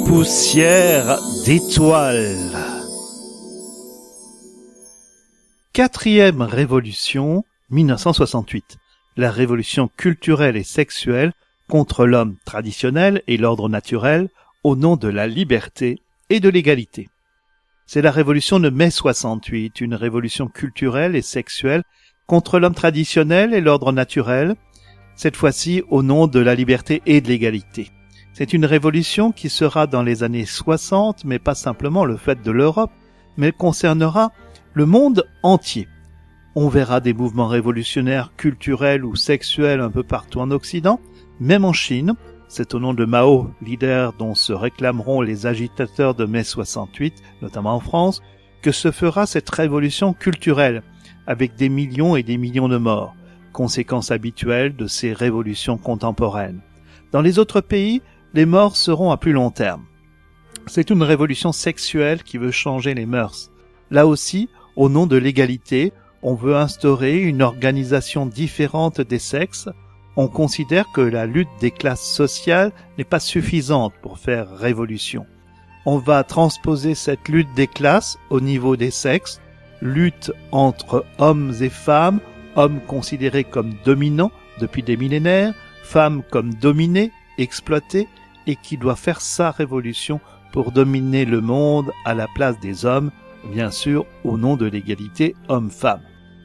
Poussière d'étoiles. Quatrième révolution, 1968. La révolution culturelle et sexuelle contre l'homme traditionnel et l'ordre naturel au nom de la liberté et de l'égalité. C'est la révolution de mai 68, une révolution culturelle et sexuelle contre l'homme traditionnel et l'ordre naturel, cette fois-ci au nom de la liberté et de l'égalité. C'est une révolution qui sera dans les années 60, mais pas simplement le fait de l'Europe, mais concernera le monde entier. On verra des mouvements révolutionnaires culturels ou sexuels un peu partout en Occident, même en Chine. C'est au nom de Mao, leader dont se réclameront les agitateurs de mai 68, notamment en France, que se fera cette révolution culturelle, avec des millions et des millions de morts, conséquence habituelle de ces révolutions contemporaines. Dans les autres pays, les morts seront à plus long terme. C'est une révolution sexuelle qui veut changer les mœurs. Là aussi, au nom de l'égalité, on veut instaurer une organisation différente des sexes. On considère que la lutte des classes sociales n'est pas suffisante pour faire révolution. On va transposer cette lutte des classes au niveau des sexes, lutte entre hommes et femmes, hommes considérés comme dominants depuis des millénaires, femmes comme dominées, exploitées, et qui doit faire sa révolution pour dominer le monde à la place des hommes, bien sûr au nom de l'égalité homme-femme.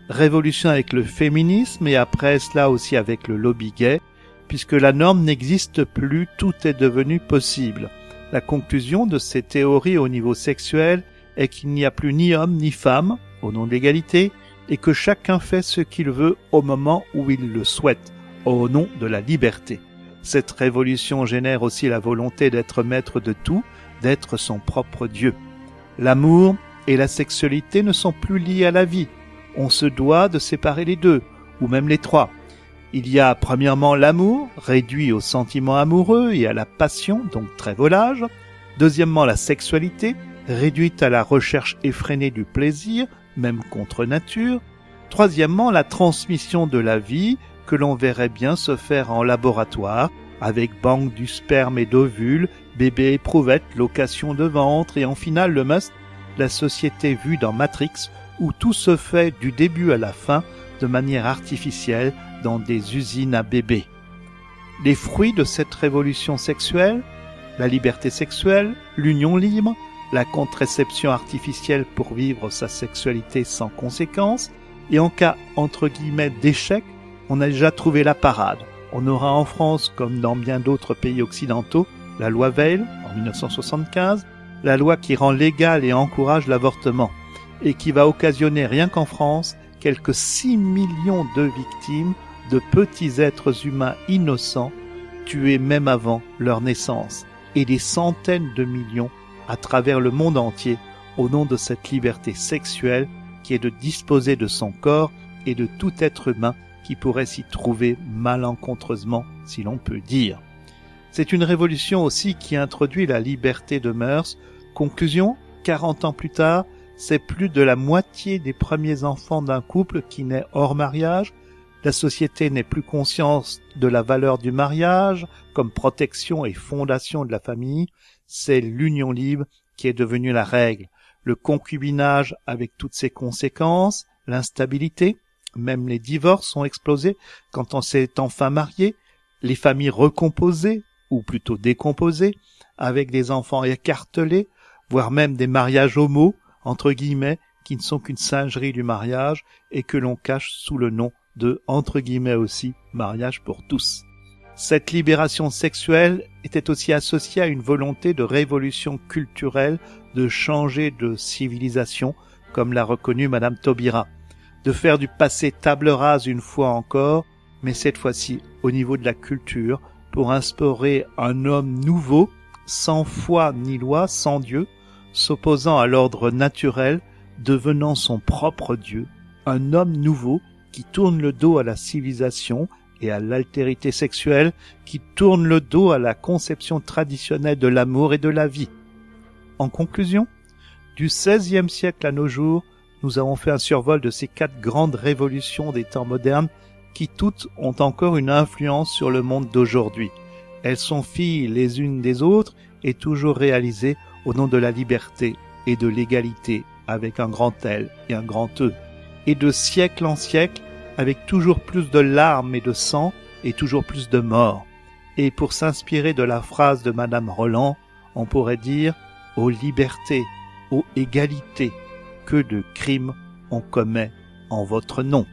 Révolution avec le féminisme et après cela aussi avec le lobby gay, puisque la norme n'existe plus, tout est devenu possible. La conclusion de ces théories au niveau sexuel est qu'il n'y a plus ni homme ni femme, au nom de l'égalité, et que chacun fait ce qu'il veut au moment où il le souhaite, au nom de la liberté. Cette révolution génère aussi la volonté d'être maître de tout, d'être son propre Dieu. L'amour et la sexualité ne sont plus liés à la vie. On se doit de séparer les deux, ou même les trois. Il y a premièrement l'amour, réduit au sentiment amoureux et à la passion, donc très volage. Deuxièmement, la sexualité, réduite à la recherche effrénée du plaisir, même contre nature. Troisièmement, la transmission de la vie, que l'on verrait bien se faire en laboratoire, avec banque du sperme et d'ovules, bébé éprouvette, location de ventre, et en finale le must, la société vue dans Matrix, où tout se fait du début à la fin de manière artificielle dans des usines à bébés. Les fruits de cette révolution sexuelle, la liberté sexuelle, l'union libre, la contraception artificielle pour vivre sa sexualité sans conséquence, et en cas entre guillemets d'échec, on a déjà trouvé la parade. On aura en France, comme dans bien d'autres pays occidentaux, la loi Veil en 1975, la loi qui rend légal et encourage l'avortement, et qui va occasionner rien qu'en France quelques 6 millions de victimes de petits êtres humains innocents tués même avant leur naissance, et des centaines de millions à travers le monde entier au nom de cette liberté sexuelle qui est de disposer de son corps et de tout être humain qui pourrait s'y trouver malencontreusement, si l'on peut dire. C'est une révolution aussi qui introduit la liberté de mœurs. Conclusion, 40 ans plus tard, c'est plus de la moitié des premiers enfants d'un couple qui naît hors mariage. La société n'est plus consciente de la valeur du mariage comme protection et fondation de la famille. C'est l'union libre qui est devenue la règle. Le concubinage avec toutes ses conséquences, l'instabilité, même les divorces ont explosé quand on s'est enfin marié, les familles recomposées, ou plutôt décomposées, avec des enfants écartelés, voire même des mariages homo, entre guillemets, qui ne sont qu'une singerie du mariage et que l'on cache sous le nom de, entre guillemets aussi, mariage pour tous. Cette libération sexuelle était aussi associée à une volonté de révolution culturelle, de changer de civilisation, comme l'a reconnu Madame Taubira, de faire du passé table rase une fois encore, mais cette fois-ci au niveau de la culture, pour instaurer un homme nouveau, sans foi ni loi, sans Dieu, s'opposant à l'ordre naturel, devenant son propre Dieu, un homme nouveau qui tourne le dos à la civilisation et à l'altérité sexuelle, qui tourne le dos à la conception traditionnelle de l'amour et de la vie. En conclusion, du XVIe siècle à nos jours, nous avons fait un survol de ces 4 grandes révolutions des temps modernes qui toutes ont encore une influence sur le monde d'aujourd'hui. Elles sont filles les unes des autres est toujours réalisé au nom de la liberté et de l'égalité avec un grand L et un grand E, et de siècle en siècle avec toujours plus de larmes et de sang et toujours plus de morts. Et pour s'inspirer de la phrase de Madame Roland, on pourrait dire « aux libertés, aux égalités, que de crimes on commet en votre nom ».